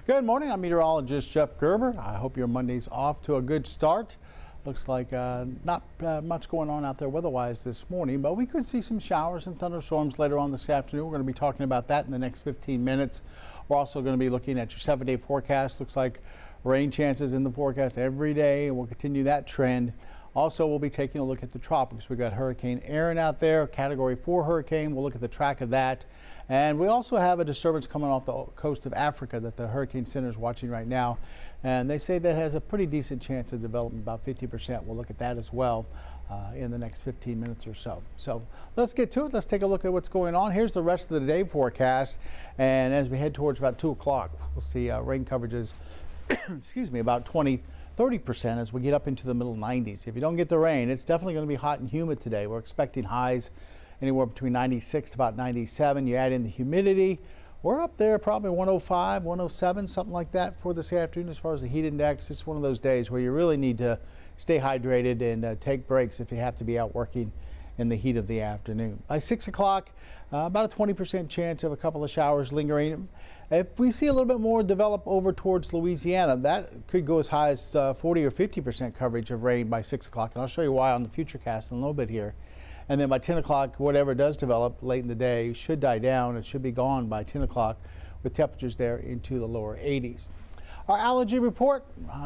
Good morning, I'm meteorologist Jeff Gerber. I hope your Monday's off to a good start. Looks like not much going on out there weather-wise this morning, but we could see some showers and thunderstorms later on this afternoon. We're going to be talking about that in the next 15 minutes. We're also going to be looking at your 7-day forecast. Looks like rain chances in the forecast every day, and we'll continue that trend. Also, we'll be taking a look at the tropics. We've got Hurricane Aaron out there, Category 4 hurricane. We'll look at the track of that. And we also have a disturbance coming off the coast of Africa that the Hurricane Center is watching right now. And they say that has a pretty decent chance of developing, about 50%. We'll look at that as well in the next 15 minutes or so. So let's get to it. Let's take a look at what's going on. Here's the rest of the day forecast. And as we head towards about 2 o'clock, we'll see rain coverages, excuse me, about 30% as we get up into the middle 90s. If you don't get the rain, it's definitely going to be hot and humid today. We're expecting highs anywhere between 96 to about 97. You add in the humidity, we're up there probably 105, 107, something like that for this afternoon as far as the heat index. It's one of those days where you really need to stay hydrated and take breaks if you have to be out working in the heat of the afternoon. By 6 o'clock, about a 20% chance of a couple of showers lingering. If we see a little bit more develop over towards Louisiana, that could go as high as 40 or 50% coverage of rain by 6 o'clock. And I'll show you why on the Futurecast in a little bit here. And then by 10 o'clock, whatever does develop late in the day should die down. It should be gone by 10 o'clock with temperatures there into the lower 80s. Our allergy report,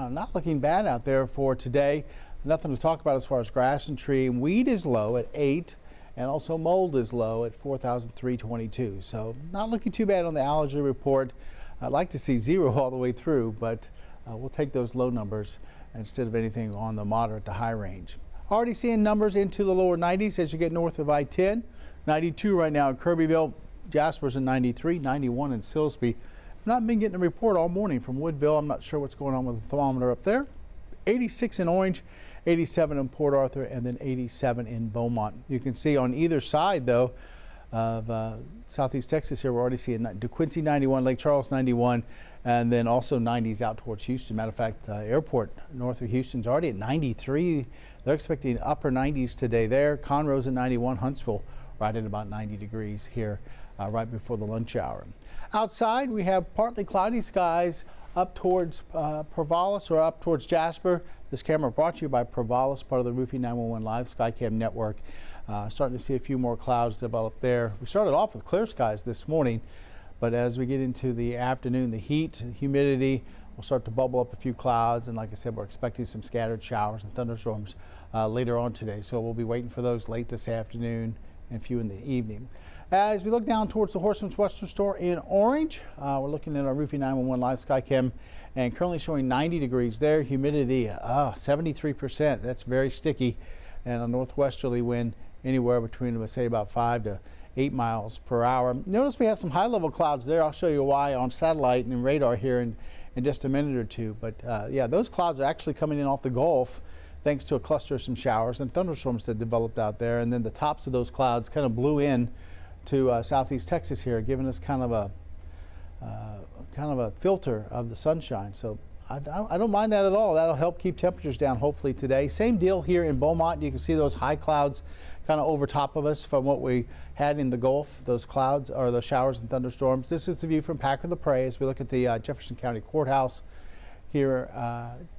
not looking bad out there for today. Nothing to talk about as far as grass and tree. Weed is low at 8, and also mold is low at 4,322. So not looking too bad on the allergy report. I'd like to see 0 all the way through, but we'll take those low numbers instead of anything on the moderate to high range. Already seeing numbers into the lower 90s as you get north of I-10. 92 right now in Kirbyville. Jasper's in 93, 91 in Silsbee. Not been getting a report all morning from Woodville. I'm not sure what's going on with the thermometer up there. 86 in Orange, 87 in Port Arthur, and then 87 in Beaumont. You can see on either side, though, of southeast Texas here, we're already seeing DeQuincy 91, Lake Charles 91, and then also 90s out towards Houston. Matter of fact, airport north of Houston's already at 93. They're expecting upper 90s today there. Conroe's at 91, Huntsville right at about 90 degrees here right before the lunch hour. Outside, we have partly cloudy skies up towards Provalis or up towards Jasper. This camera brought to you by Provalis, part of the Roofing 911 Live Skycam network. Starting to see a few more clouds develop there. We started off with clear skies this morning, but as we get into the afternoon, the heat, humidity will start to bubble up a few clouds. And like I said, we're expecting some scattered showers and thunderstorms later on today. So we'll be waiting for those late this afternoon and a few in the evening. As we look down towards the Horseman's Western Store in Orange, we're looking at our Roofing 911 Live Skycam and currently showing 90 degrees there. Humidity, 73%. That's very sticky. And a northwesterly wind anywhere between, let's say, about 5 to 8 miles per hour. Notice we have some high-level clouds there. I'll show you why on satellite and radar here in just a minute or two. But yeah, those clouds are actually coming in off the Gulf thanks to a cluster of some showers and thunderstorms that developed out there. And then the tops of those clouds kind of blew in to southeast Texas here, giving us kind of a filter of the sunshine. So I don't mind that at all. That'll help keep temperatures down hopefully today. Same deal here in Beaumont. You can see those high clouds kind of over top of us from what we had in the Gulf, those clouds or those showers and thunderstorms. This is the view from Packer the Prairie as we look at the Jefferson County Courthouse here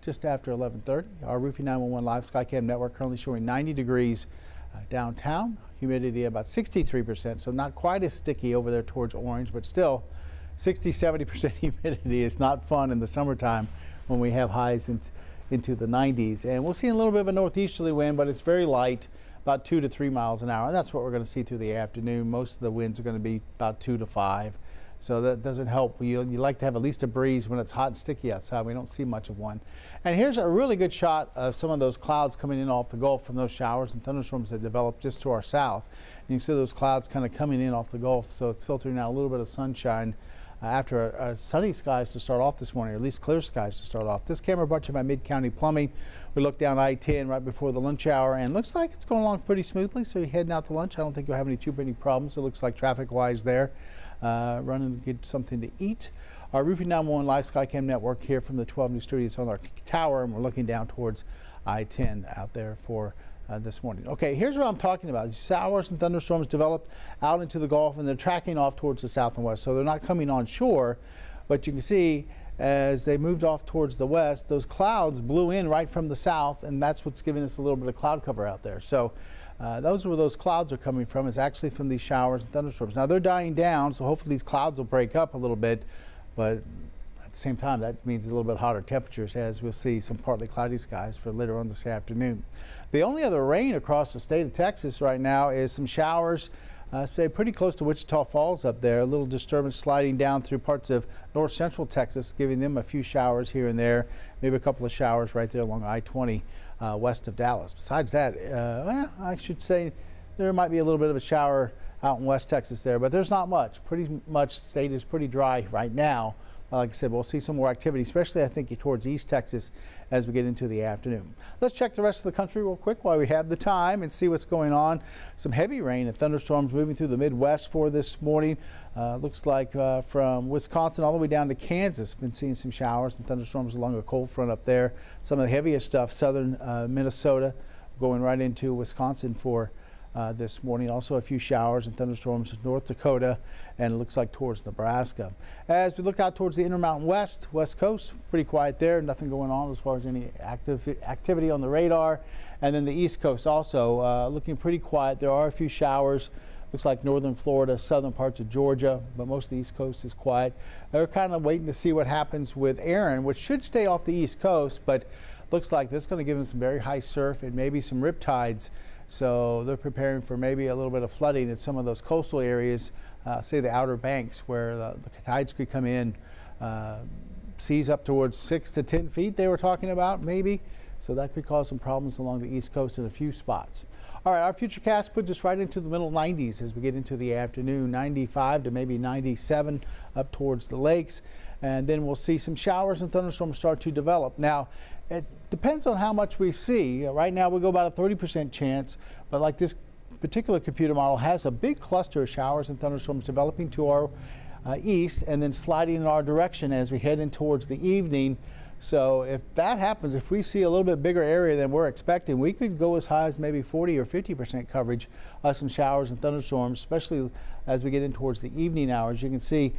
just after 11:30. Our Roofing 911 Live Skycam network currently showing 90 degrees downtown. Humidity about 63%, so not quite as sticky over there towards Orange, but still 60-70% humidity is not fun in the summertime when we have highs into the 90s. And we'll see a little bit of a northeasterly wind, but it's very light, about 2 to 3 miles an hour. And that's what we're going to see through the afternoon. Most of the winds are going to be about 2 to 5. So that doesn't help. You like to have at least a breeze when it's hot and sticky outside. We don't see much of one. And here's a really good shot of some of those clouds coming in off the Gulf from those showers and thunderstorms that developed just to our south. And you can see those clouds kind of coming in off the Gulf. So it's filtering out a little bit of sunshine after sunny skies to start off this morning, or at least clear skies to start off. This camera brought to you by Mid-County Plumbing. We looked down I-10 right before the lunch hour, and looks like it's going along pretty smoothly. So you're heading out to lunch. I don't think you'll have too many problems. It looks like traffic-wise there. Running to get something to eat. Our Roofing 911 Live Skycam network here from the 12 News Studios on our tower, and we're looking down towards I-10 out there for this morning. Okay, here's what I'm talking about. Showers and thunderstorms developed out into the Gulf, and they're tracking off towards the south and west. So they're not coming on shore, but you can see as they moved off towards the west, those clouds blew in right from the south, and that's what's giving us a little bit of cloud cover out there. So those are where those clouds are coming from, is actually from these showers and thunderstorms. Now they're dying down, so hopefully these clouds will break up a little bit, but at the same time that means a little bit hotter temperatures, as we'll see some partly cloudy skies for later on this afternoon. The only other rain across the state of Texas right now is some showers, say pretty close to Wichita Falls up there. A little disturbance sliding down through parts of north central Texas, giving them a few showers here and there, maybe a couple of showers right there along I-20 west of Dallas. Besides that, well, I should say there might be a little bit of a shower out in West Texas there, but there's not much. Pretty much state is pretty dry right now. Like I said, we'll see some more activity, especially I think towards East Texas as we get into the afternoon. Let's check the rest of the country real quick while we have the time and see what's going on. Some heavy rain and thunderstorms moving through the Midwest for this morning. Looks like from Wisconsin all the way down to Kansas. Been seeing some showers and thunderstorms along a cold front up there. Some of the heaviest stuff, southern Minnesota, going right into Wisconsin for this morning. Also a few showers and thunderstorms in North Dakota, and it looks like towards Nebraska. As we look out towards the Intermountain West Coast, pretty quiet there. Nothing going on as far as any activity on the radar. And then the East Coast also looking pretty quiet. There are a few showers. Looks like northern Florida, southern parts of Georgia, but most of the East Coast is quiet. They're kind of waiting to see what happens with Aaron, which should stay off the East Coast, but looks like that's going to give them some very high surf and maybe some rip tides. So they're preparing for maybe a little bit of flooding in some of those coastal areas, say the Outer Banks, where the tides could come in, seas up towards 6 to 10 feet they were talking about maybe. So that could cause some problems along the East Coast in a few spots. All right, our futurecast puts us right into the middle 90s as we get into the afternoon, 95 to maybe 97 up towards the lakes. And then we'll see some showers and thunderstorms start to develop. Now, it depends on how much we see. Right now we go about a 30% chance, but like this particular computer model has a big cluster of showers and thunderstorms developing to our east and then sliding in our direction as we head in towards the evening. So if that happens, if we see a little bit bigger area than we're expecting, we could go as high as maybe 40 or 50% coverage of some showers and thunderstorms, especially as we get in towards the evening hours. You can see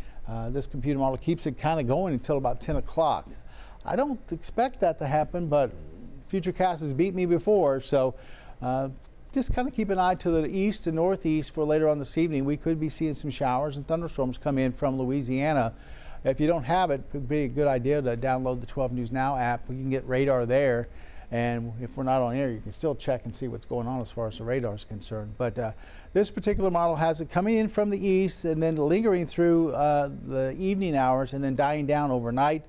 this computer model keeps it kind of going until about 10 o'clock. I don't expect that to happen, but Futurecast has beat me before, so just kind of keep an eye to the east and northeast for later on this evening. We could be seeing some showers and thunderstorms come in from Louisiana. If you don't have it, it would be a good idea to download the 12 News Now app. You can get radar there, and if we're not on air, you can still check and see what's going on as far as the radar is concerned. But this particular model has it coming in from the east and then lingering through the evening hours and then dying down overnight.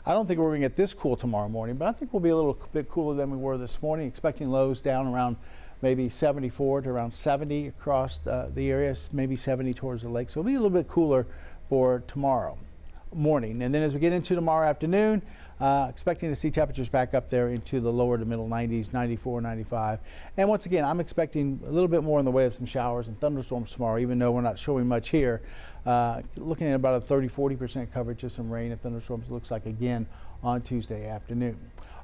I don't think we're going to get this cool tomorrow morning, but I think we'll be a little bit cooler than we were this morning, expecting lows down around maybe 74 to around 70 across the area, maybe 70 towards the lake. So it'll be a little bit cooler for tomorrow morning. And then as we get into tomorrow afternoon, expecting to see temperatures back up there into the lower to middle 90s, 94, 95. And once again, I'm expecting a little bit more in the way of some showers and thunderstorms tomorrow, even though we're not showing much here. Looking at about a 30-40% coverage of some rain and thunderstorms, looks like again on Tuesday afternoon.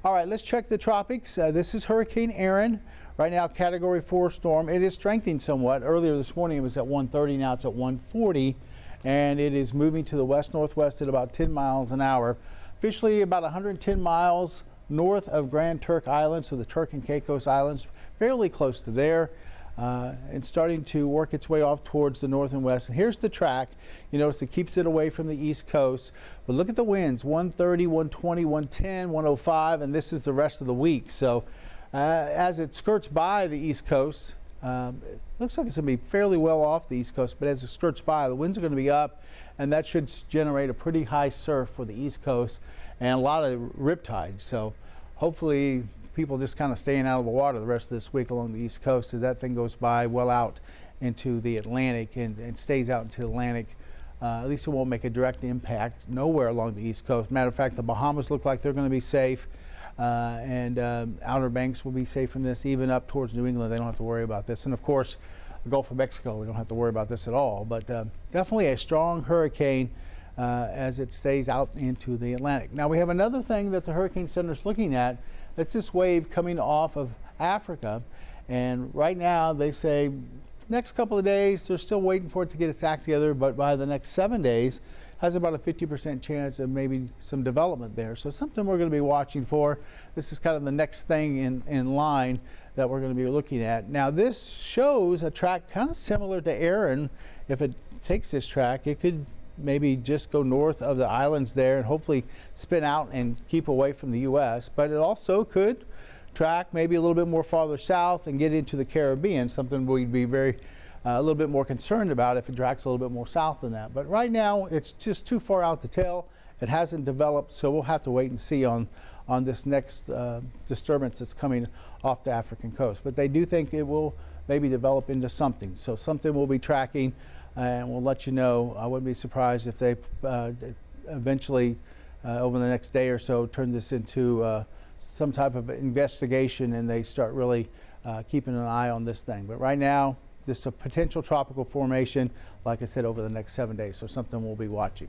All right, let's check the tropics. This is Hurricane Aaron. Right now, Category 4 storm. It is strengthening somewhat. Earlier this morning, it was at 130. Now it's at 140. And it is moving to the west-northwest at about 10 miles an hour. Officially about 110 miles north of Grand Turk Island, so the Turk and Caicos Islands, fairly close to there, and starting to work its way off towards the north and west. And here's the track. You notice it keeps it away from the east coast. But look at the winds, 130, 120, 110, 105, and this is the rest of the week. So as it skirts by the east coast, it looks like it's going to be fairly well off the east coast, but as it skirts by, the winds are going to be up, and that should generate a pretty high surf for the east coast and a lot of riptide. So hopefully people just kind of staying out of the water the rest of this week along the east coast as that thing goes by well out into the Atlantic and stays out into the Atlantic. At least it won't make a direct impact nowhere along the east coast. Matter of fact, the Bahamas look like they're going to be safe. And Outer Banks will be safe from this. Even up towards New England, they don't have to worry about this. And of course, the Gulf of Mexico, we don't have to worry about this at all. But definitely a strong hurricane as it stays out into the Atlantic. Now we have another thing that the Hurricane Center is looking at. That's this wave coming off of Africa. And right now they say next couple of days, they're still waiting for it to get its act together. But by the next 7 days, has about a 50% chance of maybe some development there. So something we're going to be watching for. This is kind of the next thing in line that we're going to be looking at. Now this shows a track kind of similar to Aaron. If it takes this track, it could maybe just go north of the islands there and hopefully spin out and keep away from the U.S. But it also could track maybe a little bit more farther south and get into the Caribbean, something we'd be a little bit more concerned about if it tracks a little bit more south than that. But right now it's just too far out to tell. It hasn't developed, so we'll have to wait and see on this next disturbance that's coming off the African coast. But they do think it will maybe develop into something. So something we'll be tracking, and we'll let you know. I wouldn't be surprised if they eventually, over the next day or so, turn this into some type of investigation and they start really keeping an eye on this thing. But right now, this is a potential tropical formation, like I said, over the next 7 days. So something we'll be watching.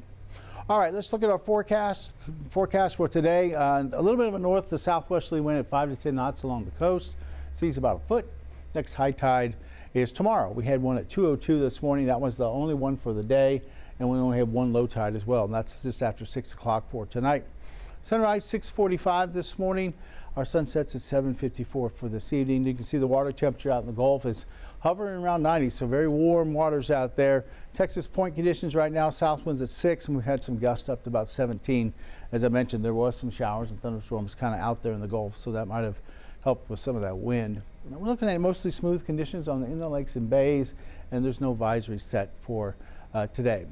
All right, let's look at our forecast for today. A little bit of a north to southwesterly wind at 5 to 10 knots along the coast. Seas about a foot. Next high tide is tomorrow. We had one at 2:02 this morning. That was the only one for the day, and we only have one low tide as well, and that's just after 6 o'clock for tonight. Sunrise 6:45 this morning. Our sunsets at 7:54 for this evening. You can see the water temperature out in the Gulf is hovering around 90, so very warm waters out there. Texas Point conditions right now, south winds at 6, and we've had some gusts up to about 17. As I mentioned, there was some showers and thunderstorms kind of out there in the Gulf, so that might have helped with some of that wind. We're looking at mostly smooth conditions on the inland lakes and bays, and there's no advisory set for today.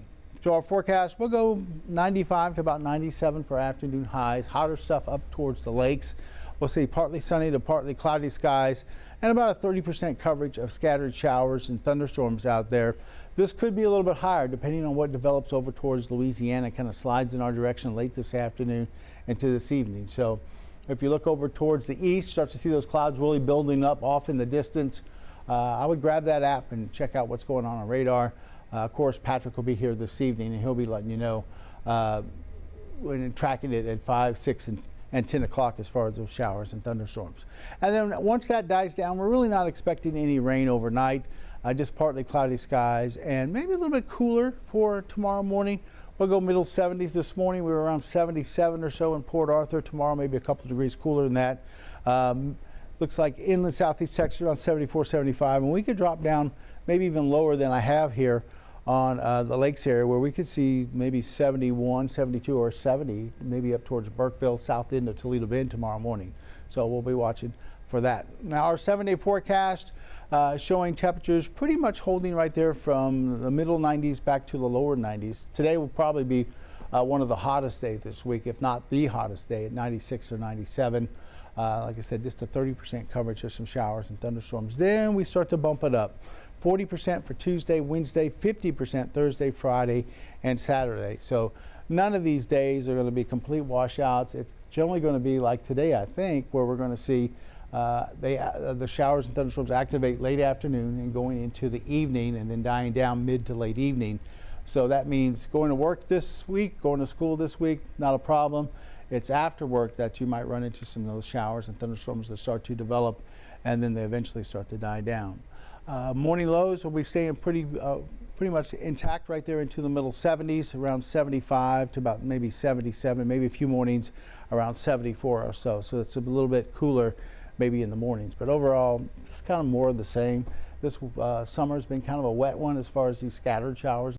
So our forecast, we'll go 95 to about 97 for afternoon highs. Hotter stuff up towards the lakes. We'll see partly sunny to partly cloudy skies and about a 30% coverage of scattered showers and thunderstorms out there. This could be a little bit higher depending on what develops over towards Louisiana, kind of slides in our direction late this afternoon into this evening. So if you look over towards the east, start to see those clouds really building up off in the distance. I would grab that app and check out what's going on radar. Of course, Patrick will be here this evening and he'll be letting you know when tracking it at 5, 6, and 10 o'clock as far as those showers and thunderstorms. And then once that dies down, we're really not expecting any rain overnight, just partly cloudy skies and maybe a little bit cooler for tomorrow morning. We'll go middle 70s this morning. We were around 77 or so in Port Arthur. Tomorrow maybe a couple degrees cooler than that. Looks like inland southeast Texas around 74, 75, and we could drop down maybe even lower than I have here on the lakes area, where we could see maybe 71, 72, or 70, maybe up towards Burkeville, south end of Toledo Bend tomorrow morning. So we'll be watching for that. Now our 7-day forecast showing temperatures pretty much holding right there from the middle 90s back to the lower 90s. Today will probably be one of the hottest days this week, if not the hottest day at 96 or 97. Like I said, just a 30% coverage of some showers and thunderstorms. Then we start to bump it up. 40% for Tuesday, Wednesday, 50% Thursday, Friday, and Saturday. So none of these days are going to be complete washouts. It's generally going to be like today, I think, where we're going to see the showers and thunderstorms activate late afternoon and going into the evening and then dying down mid to late evening. So that means going to work this week, going to school this week, not a problem. It's after work that you might run into some of those showers and thunderstorms that start to develop and then they eventually start to die down. Morning lows will be staying pretty much intact right there into the middle 70s, around 75 to about maybe 77, maybe a few mornings around 74 or so. So it's a little bit cooler maybe in the mornings, but overall it's kind of more of the same. This summer has been kind of a wet one as far as these scattered showers